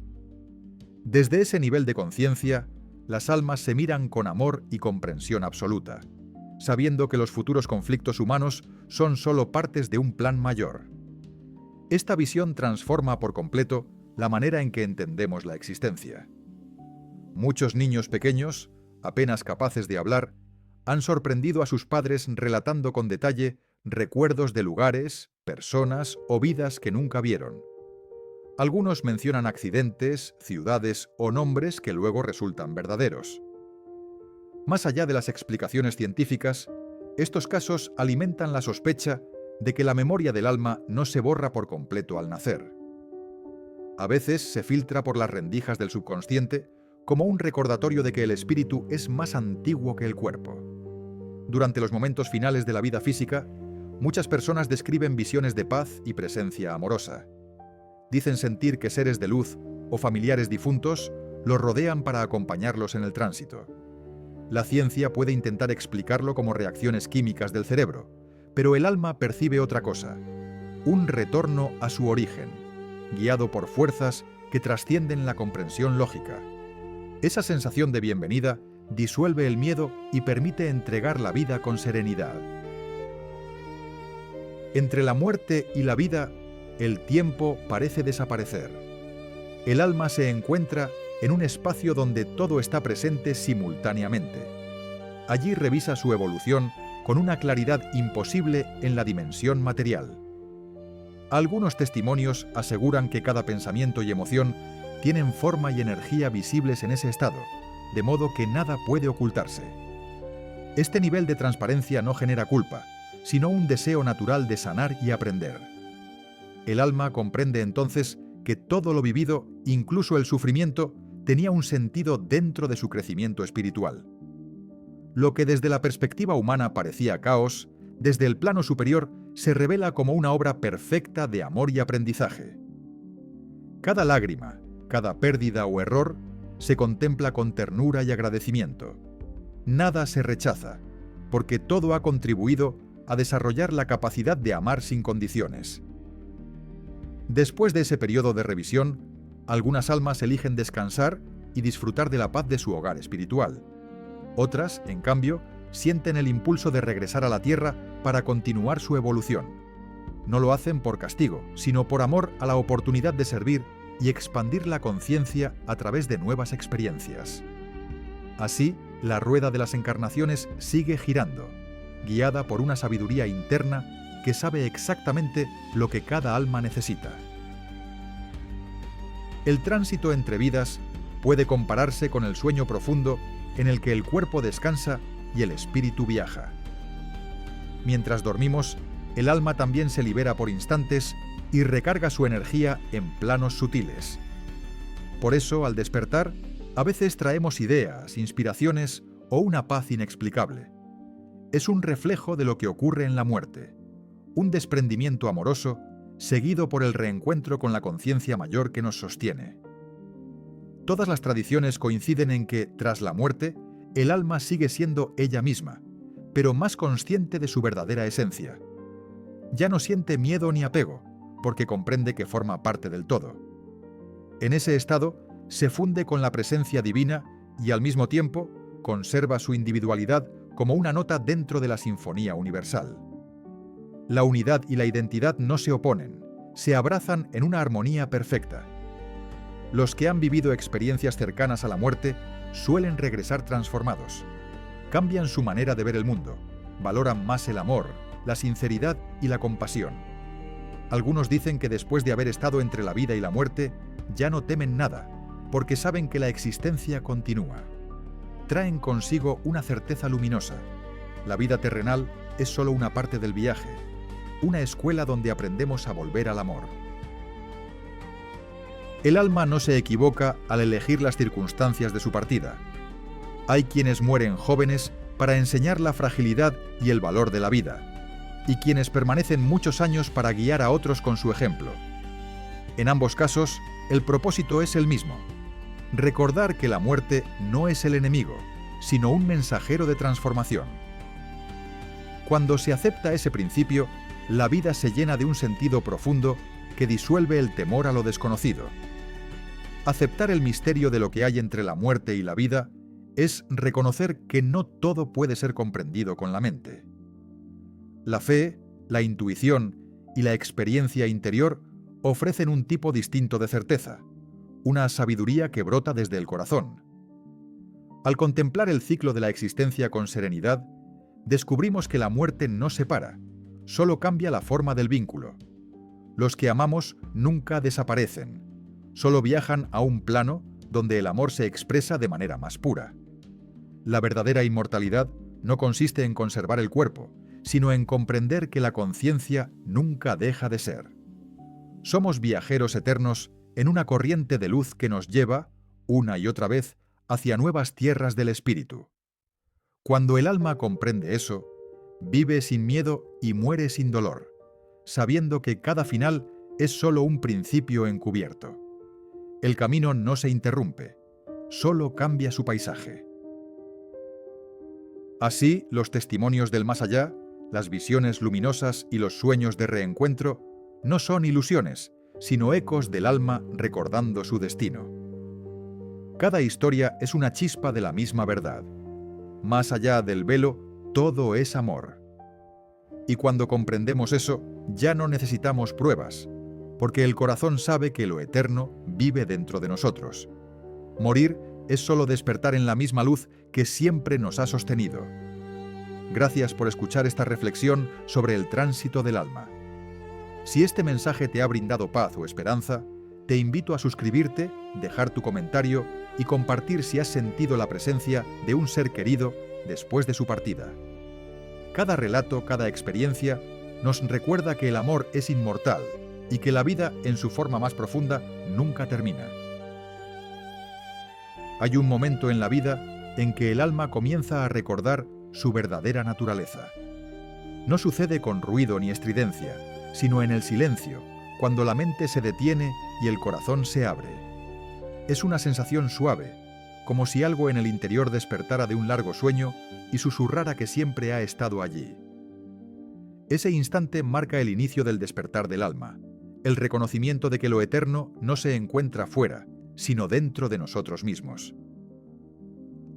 Desde ese nivel de conciencia, las almas se miran con amor y comprensión absoluta, sabiendo que los futuros conflictos humanos son solo partes de un plan mayor. Esta visión transforma por completo la manera en que entendemos la existencia. Muchos niños pequeños, apenas capaces de hablar, han sorprendido a sus padres relatando con detalle recuerdos de lugares, personas o vidas que nunca vieron. Algunos mencionan accidentes, ciudades o nombres que luego resultan verdaderos. Más allá de las explicaciones científicas, estos casos alimentan la sospecha de que la memoria del alma no se borra por completo al nacer. A veces se filtra por las rendijas del subconsciente como un recordatorio de que el espíritu es más antiguo que el cuerpo. Durante los momentos finales de la vida física, muchas personas describen visiones de paz y presencia amorosa. Dicen sentir que seres de luz o familiares difuntos los rodean para acompañarlos en el tránsito. La ciencia puede intentar explicarlo como reacciones químicas del cerebro, pero el alma percibe otra cosa: un retorno a su origen, guiado por fuerzas que trascienden la comprensión lógica. Esa sensación de bienvenida disuelve el miedo y permite entregar la vida con serenidad. Entre la muerte y la vida, el tiempo parece desaparecer. El alma se encuentra en un espacio donde todo está presente simultáneamente. Allí revisa su evolución con una claridad imposible en la dimensión material. Algunos testimonios aseguran que cada pensamiento y emoción tienen forma y energía visibles en ese estado, de modo que nada puede ocultarse. Este nivel de transparencia no genera culpa, sino un deseo natural de sanar y aprender. El alma comprende entonces que todo lo vivido, incluso el sufrimiento, tenía un sentido dentro de su crecimiento espiritual. Lo que desde la perspectiva humana parecía caos, desde el plano superior se revela como una obra perfecta de amor y aprendizaje. Cada lágrima, cada pérdida o error se contempla con ternura y agradecimiento. Nada se rechaza, porque todo ha contribuido a desarrollar la capacidad de amar sin condiciones. Después de ese periodo de revisión, algunas almas eligen descansar y disfrutar de la paz de su hogar espiritual. Otras, en cambio, sienten el impulso de regresar a la Tierra para continuar su evolución. No lo hacen por castigo, sino por amor a la oportunidad de servir y expandir la conciencia a través de nuevas experiencias. Así, la rueda de las encarnaciones sigue girando, guiada por una sabiduría interna que sabe exactamente lo que cada alma necesita. El tránsito entre vidas puede compararse con el sueño profundo en el que el cuerpo descansa y el espíritu viaja. Mientras dormimos, el alma también se libera por instantes y recarga su energía en planos sutiles. Por eso, al despertar, a veces traemos ideas, inspiraciones o una paz inexplicable. Es un reflejo de lo que ocurre en la muerte, un desprendimiento amoroso seguido por el reencuentro con la conciencia mayor que nos sostiene. Todas las tradiciones coinciden en que, tras la muerte, el alma sigue siendo ella misma, pero más consciente de su verdadera esencia. Ya no siente miedo ni apego, porque comprende que forma parte del todo. En ese estado, se funde con la presencia divina y al mismo tiempo conserva su individualidad como una nota dentro de la sinfonía universal. La unidad y la identidad no se oponen, se abrazan en una armonía perfecta. Los que han vivido experiencias cercanas a la muerte suelen regresar transformados. Cambian su manera de ver el mundo, valoran más el amor, la sinceridad y la compasión. Algunos dicen que después de haber estado entre la vida y la muerte, ya no temen nada, porque saben que la existencia continúa. Traen consigo una certeza luminosa. La vida terrenal es solo una parte del viaje, una escuela donde aprendemos a volver al amor. El alma no se equivoca al elegir las circunstancias de su partida. Hay quienes mueren jóvenes para enseñar la fragilidad y el valor de la vida, y quienes permanecen muchos años para guiar a otros con su ejemplo. En ambos casos, el propósito es el mismo: recordar que la muerte no es el enemigo, sino un mensajero de transformación. Cuando se acepta ese principio, la vida se llena de un sentido profundo que disuelve el temor a lo desconocido. Aceptar el misterio de lo que hay entre la muerte y la vida es reconocer que no todo puede ser comprendido con la mente. La fe, la intuición y la experiencia interior ofrecen un tipo distinto de certeza, una sabiduría que brota desde el corazón. Al contemplar el ciclo de la existencia con serenidad, descubrimos que la muerte no separa, solo cambia la forma del vínculo. Los que amamos nunca desaparecen, solo viajan a un plano donde el amor se expresa de manera más pura. La verdadera inmortalidad no consiste en conservar el cuerpo, sino en comprender que la conciencia nunca deja de ser. Somos viajeros eternos en una corriente de luz que nos lleva, una y otra vez, hacia nuevas tierras del espíritu. Cuando el alma comprende eso, vive sin miedo y muere sin dolor, sabiendo que cada final es solo un principio encubierto. El camino no se interrumpe, solo cambia su paisaje. Así, los testimonios del más allá, las visiones luminosas y los sueños de reencuentro no son ilusiones, sino ecos del alma recordando su destino. Cada historia es una chispa de la misma verdad. Más allá del velo, todo es amor. Y cuando comprendemos eso, ya no necesitamos pruebas, porque el corazón sabe que lo eterno vive dentro de nosotros. Morir es solo despertar en la misma luz que siempre nos ha sostenido. Gracias por escuchar esta reflexión sobre el tránsito del alma. Si este mensaje te ha brindado paz o esperanza, te invito a suscribirte, dejar tu comentario y compartir si has sentido la presencia de un ser querido después de su partida. Cada relato, cada experiencia, nos recuerda que el amor es inmortal y que la vida, en su forma más profunda, nunca termina. Hay un momento en la vida en que el alma comienza a recordar su verdadera naturaleza. No sucede con ruido ni estridencia, sino en el silencio, cuando la mente se detiene y el corazón se abre. Es una sensación suave, como si algo en el interior despertara de un largo sueño y susurrara que siempre ha estado allí. Ese instante marca el inicio del despertar del alma, el reconocimiento de que lo eterno no se encuentra fuera, sino dentro de nosotros mismos.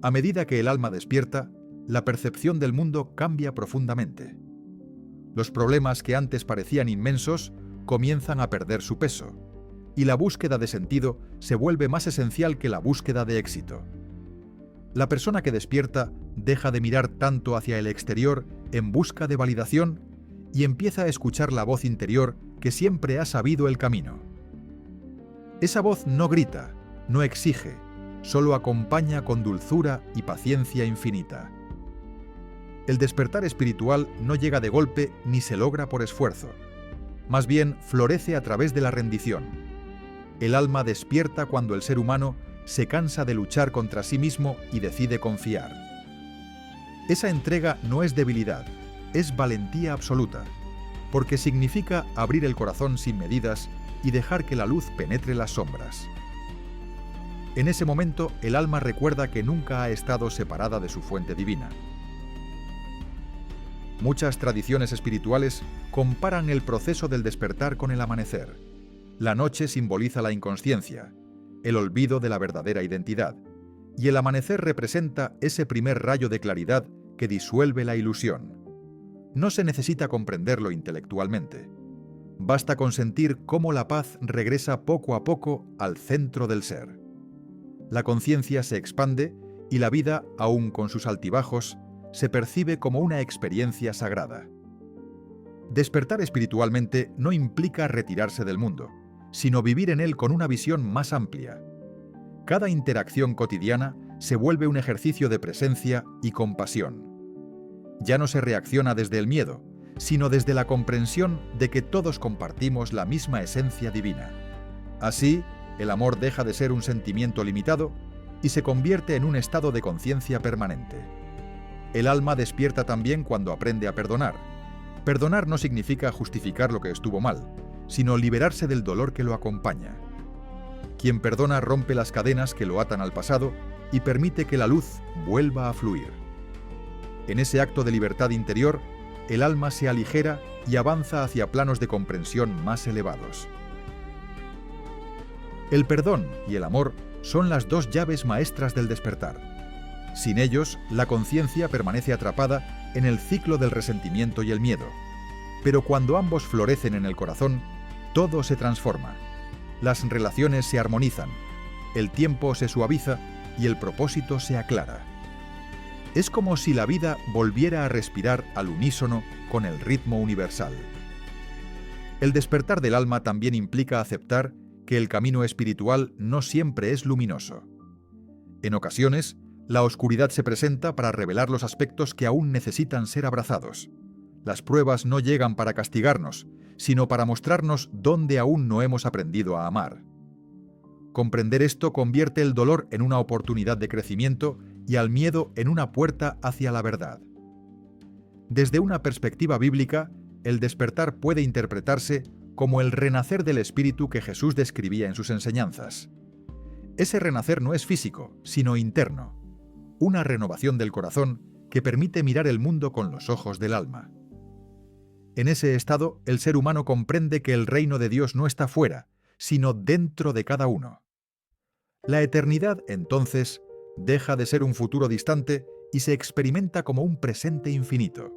A medida que el alma despierta, la percepción del mundo cambia profundamente. Los problemas que antes parecían inmensos comienzan a perder su peso, y la búsqueda de sentido se vuelve más esencial que la búsqueda de éxito. La persona que despierta deja de mirar tanto hacia el exterior en busca de validación y empieza a escuchar la voz interior que siempre ha sabido el camino. Esa voz no grita, no exige, solo acompaña con dulzura y paciencia infinita. El despertar espiritual no llega de golpe ni se logra por esfuerzo. Más bien florece a través de la rendición. El alma despierta cuando el ser humano se cansa de luchar contra sí mismo y decide confiar. Esa entrega no es debilidad, es valentía absoluta, porque significa abrir el corazón sin medidas y dejar que la luz penetre las sombras. En ese momento, el alma recuerda que nunca ha estado separada de su fuente divina. Muchas tradiciones espirituales comparan el proceso del despertar con el amanecer. La noche simboliza la inconsciencia, el olvido de la verdadera identidad, y el amanecer representa ese primer rayo de claridad que disuelve la ilusión. No se necesita comprenderlo intelectualmente. Basta con sentir cómo la paz regresa poco a poco al centro del ser. La conciencia se expande y la vida, aun con sus altibajos, se percibe como una experiencia sagrada. Despertar espiritualmente no implica retirarse del mundo, sino vivir en él con una visión más amplia. Cada interacción cotidiana se vuelve un ejercicio de presencia y compasión. Ya no se reacciona desde el miedo, sino desde la comprensión de que todos compartimos la misma esencia divina. Así, el amor deja de ser un sentimiento limitado y se convierte en un estado de conciencia permanente. El alma despierta también cuando aprende a perdonar. Perdonar no significa justificar lo que estuvo mal, sino liberarse del dolor que lo acompaña. Quien perdona rompe las cadenas que lo atan al pasado y permite que la luz vuelva a fluir. En ese acto de libertad interior, el alma se aligera y avanza hacia planos de comprensión más elevados. El perdón y el amor son las dos llaves maestras del despertar. Sin ellos, la conciencia permanece atrapada en el ciclo del resentimiento y el miedo. Pero cuando ambos florecen en el corazón, todo se transforma. Las relaciones se armonizan, el tiempo se suaviza y el propósito se aclara. Es como si la vida volviera a respirar al unísono con el ritmo universal. El despertar del alma también implica aceptar que el camino espiritual no siempre es luminoso. En ocasiones, la oscuridad se presenta para revelar los aspectos que aún necesitan ser abrazados. Las pruebas no llegan para castigarnos, sino para mostrarnos dónde aún no hemos aprendido a amar. Comprender esto convierte el dolor en una oportunidad de crecimiento y al miedo en una puerta hacia la verdad. Desde una perspectiva bíblica, el despertar puede interpretarse como el renacer del espíritu que Jesús describía en sus enseñanzas. Ese renacer no es físico, sino interno, una renovación del corazón que permite mirar el mundo con los ojos del alma. En ese estado, el ser humano comprende que el reino de Dios no está fuera, sino dentro de cada uno. La eternidad, entonces, deja de ser un futuro distante y se experimenta como un presente infinito.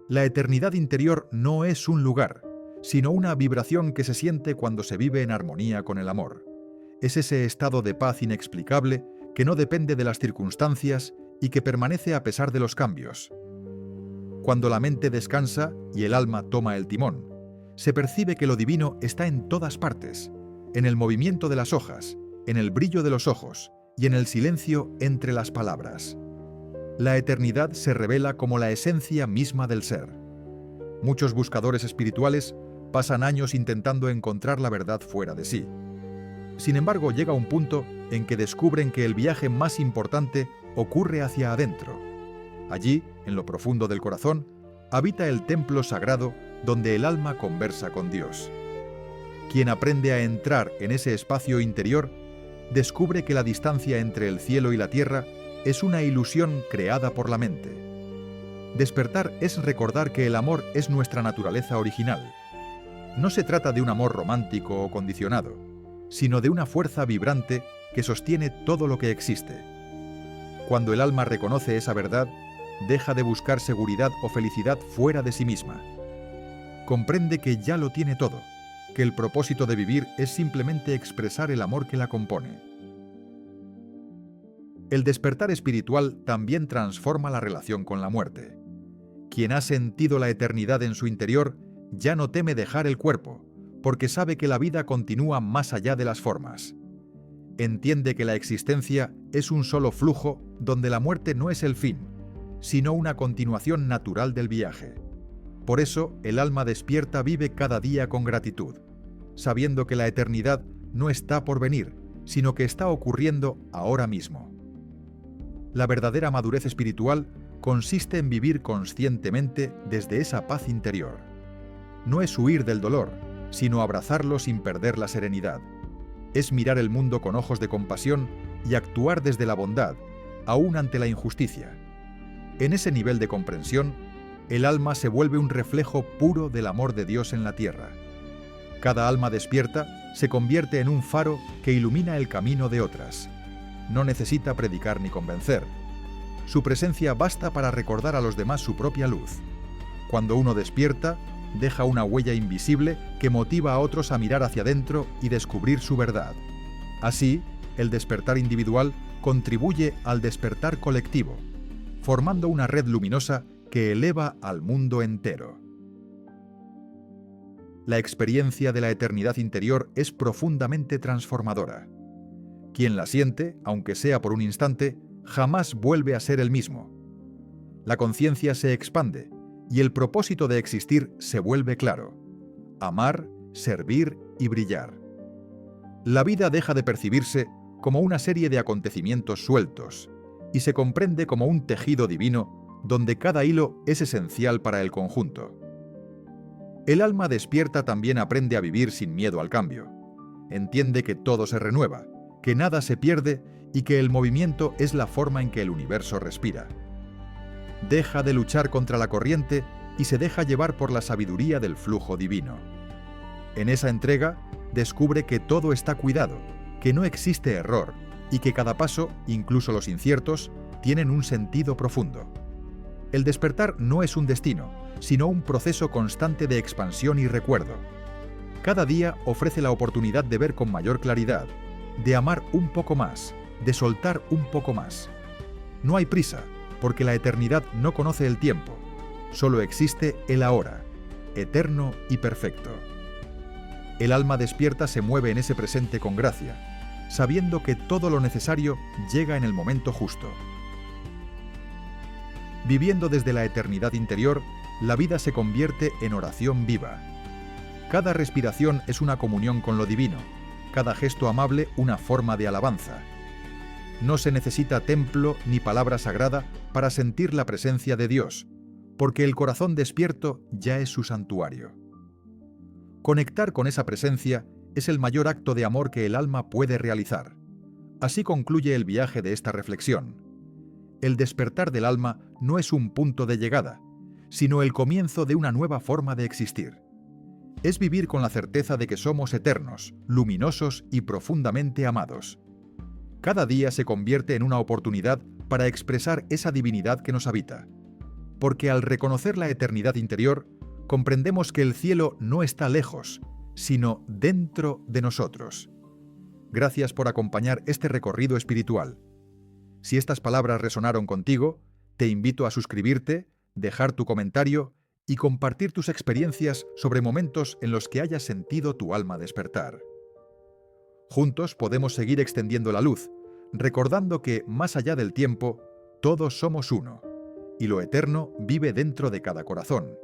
La eternidad interior no es un lugar, sino una vibración que se siente cuando se vive en armonía con el amor. Es ese estado de paz inexplicable que no depende de las circunstancias y que permanece a pesar de los cambios. Cuando la mente descansa y el alma toma el timón, se percibe que lo divino está en todas partes, en el movimiento de las hojas, en el brillo de los ojos y en el silencio entre las palabras. La eternidad se revela como la esencia misma del ser. Muchos buscadores espirituales pasan años intentando encontrar la verdad fuera de sí. Sin embargo, llega un punto en que descubren que el viaje más importante ocurre hacia adentro. Allí, en lo profundo del corazón, habita el templo sagrado donde el alma conversa con Dios. Quien aprende a entrar en ese espacio interior, descubre que la distancia entre el cielo y la tierra es una ilusión creada por la mente. Despertar es recordar que el amor es nuestra naturaleza original. No se trata de un amor romántico o condicionado, sino de una fuerza vibrante que sostiene todo lo que existe. Cuando el alma reconoce esa verdad, deja de buscar seguridad o felicidad fuera de sí misma. Comprende que ya lo tiene todo, que el propósito de vivir es simplemente expresar el amor que la compone. El despertar espiritual también transforma la relación con la muerte. Quien ha sentido la eternidad en su interior ya no teme dejar el cuerpo, porque sabe que la vida continúa más allá de las formas. Entiende que la existencia es un solo flujo donde la muerte no es el fin, sino una continuación natural del viaje. Por eso, el alma despierta vive cada día con gratitud, sabiendo que la eternidad no está por venir, sino que está ocurriendo ahora mismo. La verdadera madurez espiritual consiste en vivir conscientemente desde esa paz interior. No es huir del dolor, sino abrazarlo sin perder la serenidad. Es mirar el mundo con ojos de compasión y actuar desde la bondad, aún ante la injusticia. En ese nivel de comprensión, el alma se vuelve un reflejo puro del amor de Dios en la tierra. Cada alma despierta se convierte en un faro que ilumina el camino de otras. No necesita predicar ni convencer. Su presencia basta para recordar a los demás su propia luz. Cuando uno despierta, deja una huella invisible que motiva a otros a mirar hacia adentro y descubrir su verdad. Así, el despertar individual contribuye al despertar colectivo, formando una red luminosa que eleva al mundo entero. La experiencia de la eternidad interior es profundamente transformadora. Quien la siente, aunque sea por un instante, jamás vuelve a ser el mismo. La conciencia se expande y el propósito de existir se vuelve claro: amar, servir y brillar. La vida deja de percibirse como una serie de acontecimientos sueltos y se comprende como un tejido divino donde cada hilo es esencial para el conjunto. El alma despierta también aprende a vivir sin miedo al cambio. Entiende que todo se renueva, que nada se pierde y que el movimiento es la forma en que el universo respira. Deja de luchar contra la corriente y se deja llevar por la sabiduría del flujo divino. En esa entrega, descubre que todo está cuidado, que no existe error y que cada paso, incluso los inciertos, tienen un sentido profundo. El despertar no es un destino, sino un proceso constante de expansión y recuerdo. Cada día ofrece la oportunidad de ver con mayor claridad, de amar un poco más, de soltar un poco más. No hay prisa, porque la eternidad no conoce el tiempo, solo existe el ahora, eterno y perfecto. El alma despierta se mueve en ese presente con gracia, sabiendo que todo lo necesario llega en el momento justo. Viviendo desde la eternidad interior, la vida se convierte en oración viva. Cada respiración es una comunión con lo divino, cada gesto amable una forma de alabanza. No se necesita templo ni palabra sagrada para sentir la presencia de Dios, porque el corazón despierto ya es su santuario. Conectar con esa presencia es el mayor acto de amor que el alma puede realizar. Así concluye el viaje de esta reflexión. El despertar del alma no es un punto de llegada, sino el comienzo de una nueva forma de existir. Es vivir con la certeza de que somos eternos, luminosos y profundamente amados. Cada día se convierte en una oportunidad para expresar esa divinidad que nos habita. Porque al reconocer la eternidad interior, comprendemos que el cielo no está lejos, sino dentro de nosotros. Gracias por acompañar este recorrido espiritual. Si estas palabras resonaron contigo, te invito a suscribirte, dejar tu comentario y compartir tus experiencias sobre momentos en los que hayas sentido tu alma despertar. Juntos podemos seguir extendiendo la luz, recordando que, más allá del tiempo, todos somos uno, y lo eterno vive dentro de cada corazón.